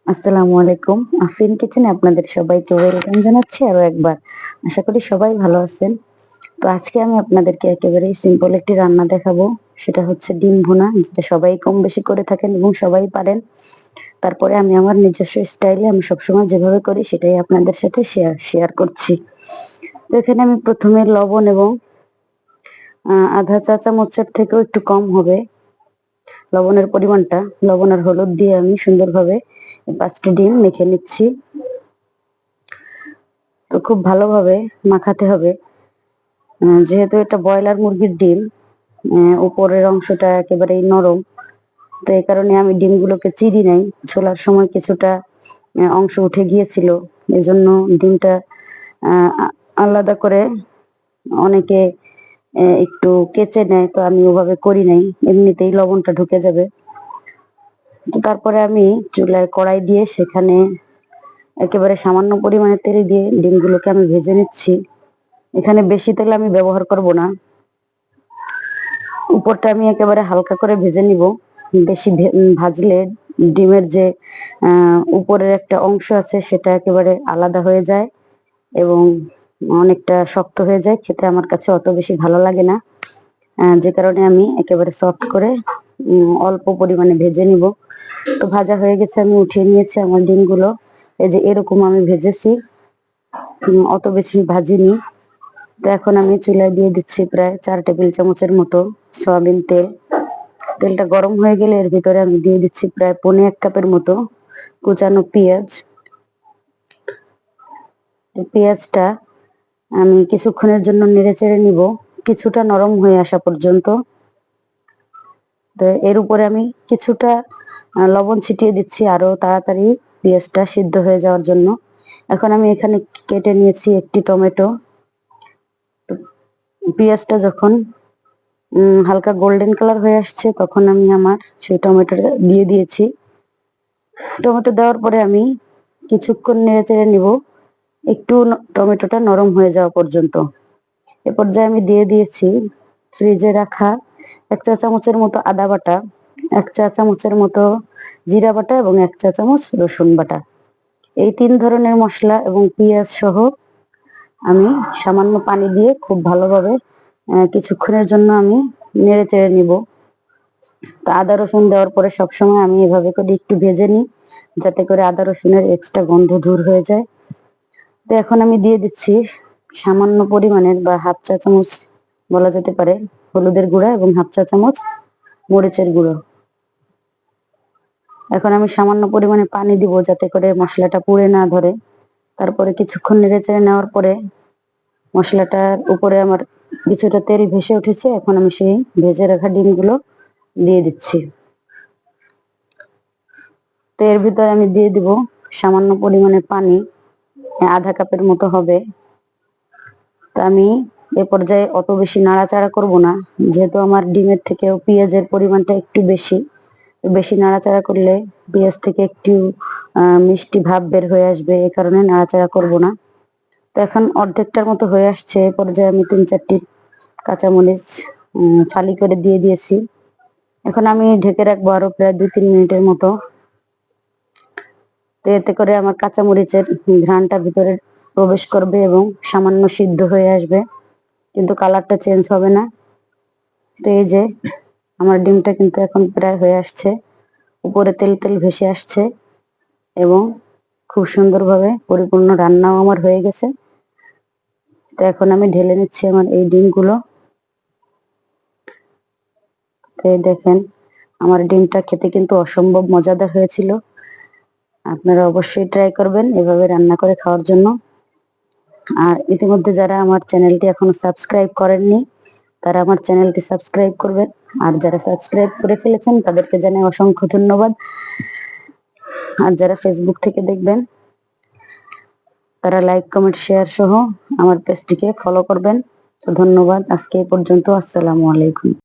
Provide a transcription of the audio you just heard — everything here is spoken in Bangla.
আসসালামু আলাইকুম। আফরিন কিচেনে আপনাদের সবাইকে ওয়েলকাম জানাচ্ছি আরো একবার। আশা করি সবাই ভালো আছেন। তো আজকে আমি আপনাদেরকে একেবারেই সিম্পল একটি রান্না দেখাবো। সেটা হচ্ছে ডিম ভুনা, যেটা সবাই কম বেশি করে থাকেন এবং সবাই পারেন। তারপরে আমি আমার নিজস্ব স্টাইলে আমি সবসময় যেভাবে করি সেটাই আপনাদের সাথে শেয়ার করছি। তো এখানে আমি প্রথমে লবণ এবং আধা চা চামচের থেকেও একটু কম হবে লবণের পরিমাণটা, লবণ আর হলুদ দিয়ে আমি সুন্দরভাবে 5টি ডিম মেখে নিচ্ছি। তো খুব ভালোভাবে মাখাতে হবে। যেহেতু এটা ব্রয়লার মুরগির ডিম, উপরের অংশটা একেবারেই নরম। তো এই কারণে আমি ডিমগুলোকে চিরি নাই। ছোলার সময় কিছুটা অংশ উঠে গিয়েছিল। এজন্য ডিমটা আলাদা করে অনেকে একটু কেচে নেয়, তো আমি ওভাবে করি নাই, এমনিতেই লবণটা ঢুকে যাবে। তো তারপরে আমি চুলায় কড়াই দিয়ে সেখানে একেবারে সামান্য পরিমাণে তেল দিয়ে ডিমগুলোকে আমি ভেজে নিচ্ছি। এখানে বেশি তেল আমি ব্যবহার করব না। উপরটা আমি একেবারে হালকা করে ভেজে নিব। বেশি ভাজলে ডিমের যে উপরের একটা অংশ আছে সেটা একেবারে আলাদা হয়ে যায় এবং অনেকটা শক্ত হয়ে যায়, খেতে আমার কাছে অত বেশি ভালো লাগে না। যে কারণে আমি একেবারে সফট করে অল্প পরিমাণে ভেজে নিব। তো ভাজা হয়ে গেছে, আমি উঠিয়ে নিয়েছি আমার ডিমগুলো। এই যে এরকম আমি ভেজেছি, অত বেশি ভাজিনি। তো এখন আমি চুলায় দিয়ে দিচ্ছি প্রায় 4 টেবিল চামচের মতো সয়াবিন তেল। তেলটা গরম হয়ে গেলে এর ভিতরে আমি দিয়ে দিচ্ছি প্রায় 1.25 কাপের মতো কুচানো পেঁয়াজ। পেঁয়াজটা আমি কিছুক্ষণের জন্য নেড়ে চেড়ে নিব, কিছুটা নরম হয়ে আসা পর্যন্ত। তো এর উপরে আমি কিছুটা লবণ ছিটিয়ে দিচ্ছি আরো তাড়াতাড়ি পেঁয়াজটা সিদ্ধ হয়ে যাওয়ার জন্য। এখন আমি এখানে কেটে নিয়েছি একটি টমেটো। পেঁয়াজটা যখন হালকা গোল্ডেন কালার হয়ে আসছে তখন আমি আমার সেই টমেটোটা দিয়ে দিয়েছি। টমেটো দেওয়ার পরে আমি কিছুক্ষণ নেড়ে চেড়ে নিব, একটু টমেটোটা নরম হয়ে যাওয়া পর্যন্ত। এ পর্যায়ে আমি দিয়ে দিয়েছি ফ্রিজে রাখা 1 চা চামচের মতো আদা বাটা, 1 চা চামচের মতো জিরা বাটা এবং 1 চা চামচ রসুন বাটা। এই 3 ধরনের মশলা এবং পেঁয়াজ সহ আমি সামান্য পানি দিয়ে খুব ভালোভাবে কিছুক্ষণের জন্য আমি নেড়ে চেড়ে নিব। তো আদা রসুন দেওয়ার পরে সবসময় আমি এভাবে করে একটু ভেজে নিই, যাতে করে আদা রসুনের এক্সট্রা গন্ধ দূর হয়ে যায়। তো এখন আমি দিয়ে দিচ্ছি সামান্য পরিমাণের বা 1/2 চা চামচ বলা যেতে পারে হলুদের গুঁড়া এবং 1/2 চা চামচ মরিচের গুঁড়ো। এখন আমি সামান্য পরিমাণে পানি দিব যাতে করে মশলাটা পুড়ে না ধরে। তারপরে কিছুক্ষণ নেড়ে চেড়ে নেওয়ার পরে মশলাটার উপরে আমার কিছুটা তেল ভেসে উঠেছে। এখন আমি সেই ভেজে রাখা ডিমগুলো দিয়ে দিচ্ছি। তো এর ভিতরে আমি দিয়ে দিব সামান্য পরিমাণে পানি, 1/2 কাপের মতো হবে। তো আমি এ পর্যায়ে অত বেশি নাড়াচাড়া করব না, যেহেতু আমার ডিমের থেকেও পেঁয়াজের পরিমাণটা একটু বেশি। বেশি নাড়াচাড়া করলে পেঁয়াজ থেকে একটু মিষ্টি ভাব বের হয়ে আসবে, এই কারণে নাড়াচাড়া করব না। তো এখন অর্ধেকটার মতো হয়ে আসছে, এ পর্যায়ে আমি 3-4টি কাঁচামরিচ ফালি করে দিয়ে দিয়েছি। এখন আমি ঢেকে রাখবো আরো প্রায় 2-3 মিনিটের মতো। তো এতে করে আমার কাঁচামরিচের ঘ্রাণটা ভিতরে প্রবেশ করবে এবং সামান্য সিদ্ধ হয়ে আসবে, কিন্তু কালারটা চেঞ্জ হবে না। তো এই যে আমার ডিমটা কিন্তু এখন প্রায় হয়ে আসছে, উপরে তেল তেল ভেসে আসছে এবং খুব সুন্দরভাবে পরিপূর্ণ রান্নাও আমার হয়ে গেছে। তো এখন আমি ঢেলে নিচ্ছি আমার এই ডিমগুলো। তো দেখেন আমার ডিমটা খেতে কিন্তু অসম্ভব মজাদার হয়েছিল। আপনারা অবশ্যই ট্রাই করবেন এভাবে রান্না করে খাওয়ার জন্য। আর ইতিমধ্যে যারা আমার চ্যানেলটি এখনো সাবস্ক্রাইব করেননি তারা আমার চ্যানেলটি সাবস্ক্রাইব করবেন, আর যারা সাবস্ক্রাইব করে ফেলেছেন তাদেরকে জানাই অসংখ্য ধন্যবাদ। আর যারা ফেসবুক থেকে দেখবেন তারা লাইক কমেন্ট শেয়ার সহ আমার পেজটিকে ফলো করবেন। তো ধন্যবাদ, আজকে এই পর্যন্ত। আসসালামু আলাইকুম।